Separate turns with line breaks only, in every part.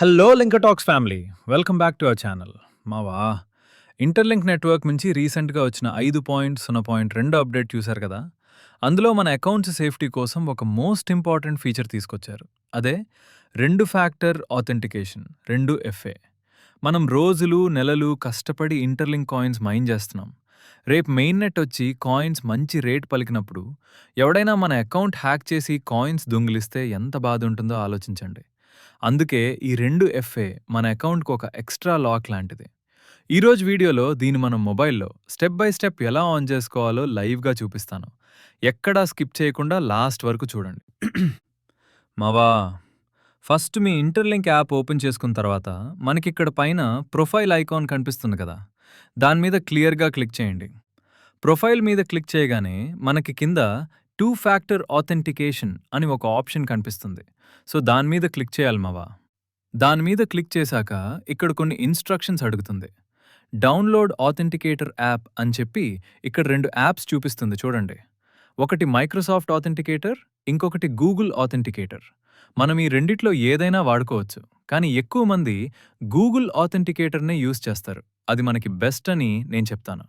Hello లింకటాక్స్ family, welcome back to our channel. మావా interlink network నుంచి రీసెంట్గా వచ్చిన 5.0.2 అప్డేట్ చూశారు కదా. అందులో మన అకౌంట్స్ సేఫ్టీ కోసం ఒక మోస్ట్ ఇంపార్టెంట్ ఫీచర్ తీసుకొచ్చారు. అదే రెండు ఫ్యాక్టర్ ఆథెంటికేషన్, 2FA. మనం రోజులు నెలలు కష్టపడి ఇంటర్లింక్ కాయిన్స్ మైన్ చేస్తున్నాం. రేపు మెయిన్ నెట్ వచ్చి కాయిన్స్ మంచి రేట్ పలికినప్పుడు ఎవడైనా మన అకౌంట్ హ్యాక్ చేసి కాయిన్స్ దొంగిలిస్తే ఎంత బాధ ఉంటుందో ఆలోచించండి. అందుకే ఈ 2FA మన అకౌంట్‌కి ఒక ఎక్స్‌ట్రా లాక్ లాంటిది. ఈరోజు వీడియోలో దీన్ని మనం మొబైల్‌లో స్టెప్ బై స్టెప్ ఎలా ఆన్ చేసుకోవాలో లైవ్‌గా చూపిస్తాను. ఎక్కడా స్కిప్ చేయకుండా లాస్ట్ వరకు చూడండి. మావా ఫస్ట్ మీ ఇంటర్లింక్ యాప్ ఓపెన్ చేసుకున్న తర్వాత మనకిక్కడ పైన ప్రొఫైల్ ఐకాన్ కనిపిస్తుంది కదా. దాని మీద క్లియర్‌గా క్లిక్ చేయండి. ప్రొఫైల్ మీద క్లిక్ చేయగానే మనకి కింద 2 ఫ్యాక్టర్ ఆథెంటికేషన్ అని ఒక ఆప్షన్ కనిపిస్తుంది. సో దాని మీద క్లిక్ చేయాలి మావా. దాని మీద క్లిక్ చేశాక ఇక్కడ కొన్ని ఇన్‌స్ట్రక్షన్స్ అడుగుతుంది. డౌన్‌లోడ్ ఆథెంటికేటర్ యాప్ అని చెప్పి ఇక్కడ 2 యాప్స్ చూపిస్తుంది చూడండి. ఒకటి మైక్రోసాఫ్ట్ ఆథెంటికేటర్, ఇంకొకటి గూగుల్ ఆథెంటికేటర్. మనం ఈ రెండిట్లో ఏదైనా వాడుకోవచ్చు. కానీ ఎక్కువ మంది గూగుల్ ఆథెంటికేటర్‌నే యూజ్ చేస్తారు. అది మనకి బెస్ట్ అని నేను చెప్తాను.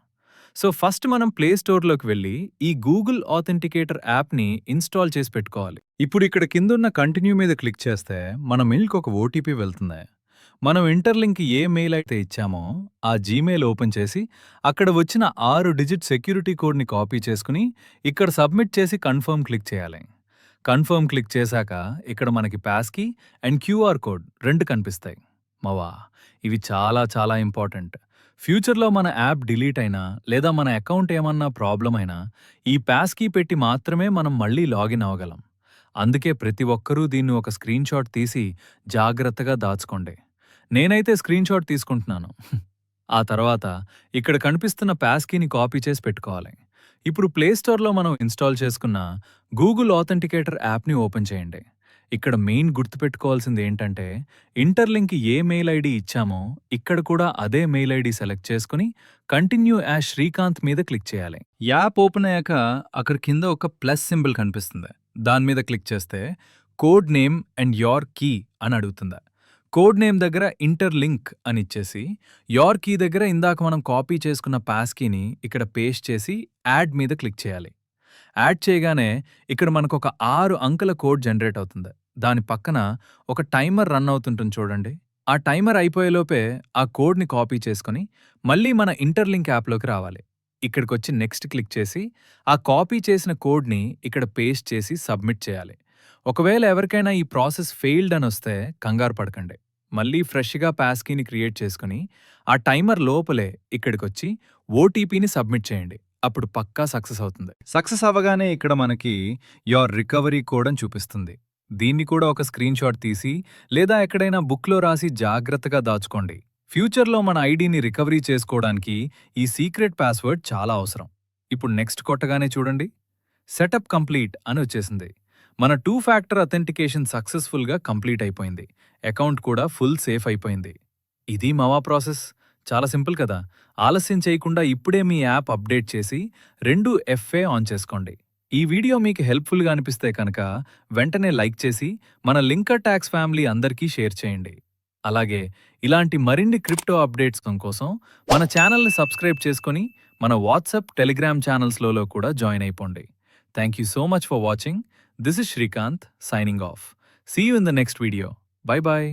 సో ఫస్ట్ మనం ప్లే స్టోర్‌లోకి వెళ్లి ఈ గూగుల్ ఆథెంటికేటర్ యాప్‌ని ఇన్‌స్టాల్ చేసి పెట్టుకోవాలి. ఇప్పుడు ఇక్కడ కిందున్న కంటిన్యూ మీద క్లిక్ చేస్తే మన మెయిల్‌కి ఒక ఓటీపీ వెళ్తుంది. మనం ఇంటర్లింక్‌కి ఏ మెయిల్ అయితే ఇచ్చామో ఆ జీమెయిల్ ఓపెన్ చేసి అక్కడ వచ్చిన 6 డిజిట్ సెక్యూరిటీ కోడ్‌ని కాపీ చేసుకుని ఇక్కడ సబ్మిట్ చేసి కన్ఫర్మ్ క్లిక్ చేయాలి. కన్ఫర్మ్ క్లిక్ చేశాక ఇక్కడ మనకి పాస్‌కీ అండ్ క్యూఆర్ కోడ్ 2 కనిపిస్తాయి. మావా ఇవి చాలా చాలా ఇంపార్టెంట్. ఫ్యూచర్‌లో మన యాప్ డిలీట్ అయినా లేదా మన అకౌంట్ ఏమన్నా ప్రాబ్లమ్ అయినా ఈ పాస్‌కీ పెట్టి మాత్రమే మనం మళ్ళీ లాగిన్ అవ్వగలం. అందుకే ప్రతి ఒక్కరూ దీన్ని ఒక స్క్రీన్‌షాట్ తీసి జాగ్రత్తగా దాచుకోండి. నేనైతే స్క్రీన్‌షాట్ తీసుకుంటున్నాను. ఆ తర్వాత ఇక్కడ కనిపిస్తున్న పాస్‌కీని కాపీ చేసి పెట్టుకోవాలి. ఇప్పుడు ప్లే స్టోర్‌లో మనం ఇన్‌స్టాల్ చేసుకున్న గూగుల్ ఆథెంటికేటర్ యాప్‌ని ఓపెన్ చేయండి. ఇక్కడ మెయిన్ గుర్తుపెట్టుకోవాల్సింది ఏంటంటే ఇంటర్లింక్‌కి ఏ మెయిల్ ఐడి ఇచ్చామో ఇక్కడ కూడా అదే మెయిల్ ఐడి సెలెక్ట్ చేసుకుని కంటిన్యూ యాజ్ శ్రీకాంత్ మీద క్లిక్ చేయాలి. యాప్ ఓపెన్ అయ్యాక అక్కడ కింద ఒక ప్లస్ సింబల్ కనిపిస్తుంది. దాని మీద క్లిక్ చేస్తే code name and your key అని అడుగుతుంది. కోడ్ నేమ్ దగ్గర ఇంటర్లింక్ అని ఇచ్చేసి యోర్ కీ దగ్గర ఇందాక మనం కాపీ చేసుకున్న పాస్కీని ఇక్కడ పేస్ట్ చేసి యాడ్ మీద క్లిక్ చేయాలి. యాడ్ చేయగానే ఇక్కడ మనకొక 6 అంకెల కోడ్ జనరేట్ అవుతుంది. దాని పక్కన ఒక టైమర్ రన్ అవుతుంటుంది చూడండి. ఆ టైమర్ అయిపోయేలోపే ఆ కోడ్‌ని కాపీ చేసుకొని మళ్ళీ మన ఇంటర్లింక్ యాప్‌లోకి రావాలి. ఇక్కడికొచ్చి నెక్స్ట్ క్లిక్ చేసి ఆ కాపీ చేసిన కోడ్‌ని ఇక్కడ పేస్ట్ చేసి సబ్మిట్ చేయాలి. ఒకవేళ ఎవరికైనా ఈ ప్రాసెస్ ఫెయిల్డ్ అనొస్తే కంగారు పడకండి. మళ్ళీ ఫ్రెష్‌గా పాస్‌కీని క్రియేట్ చేసుకొని ఆ టైమర్ లోపలే ఇక్కడికొచ్చి ఓటీపీని సబ్మిట్ చేయండి. అప్పుడు పక్కా సక్సెస్ అవుతుంది. సక్సెస్ అవ్వగానే ఇక్కడ మనకి యోర్ రికవరీ కోడ్ అని చూపిస్తుంది. దీన్ని కూడా ఒక స్క్రీన్‌షాట్ తీసి లేదా ఎక్కడైనా బుక్‌లో రాసి జాగ్రత్తగా దాచుకోండి. ఫ్యూచర్‌లో మన ఐడీని రికవరీ చేసుకోవడానికి ఈ సీక్రెట్ పాస్వర్డ్ చాలా అవసరం. ఇప్పుడు నెక్స్ట్ కొట్టగానే చూడండి, సెటప్ కంప్లీట్ అని వచ్చేసింది. మన 2 ఫ్యాక్టర్ అథెంటికేషన్ సక్సెస్‌ఫుల్‌గా కంప్లీట్ అయిపోయింది. అకౌంట్ కూడా ఫుల్ సేఫ్ అయిపోయింది. ఇది మావా ప్రాసెస్. చాలా సింపుల్ కదా. ఆలస్యం చేయకుండా ఇప్పుడే మీ యాప్ అప్డేట్ చేసి 2FA ఆన్ చేసుకోండి. ఈ వీడియో మీకు హెల్ప్‌ఫుల్‌గా అనిపిస్తే కనుక వెంటనే లైక్ చేసి మన లింకర్ టాక్స్ ఫ్యామిలీ అందరికీ షేర్ చేయండి. అలాగే ఇలాంటి మరిన్ని క్రిప్టో అప్డేట్స్ కోసం మన ఛానల్‌ని సబ్స్క్రైబ్ చేసుకొని మన వాట్సాప్, టెలిగ్రామ్ ఛానల్స్‌లో కూడా జాయిన్ అయిపోండి. Thank you so much for watching. This is Srikanth signing off. See you in the next video. Bye bye.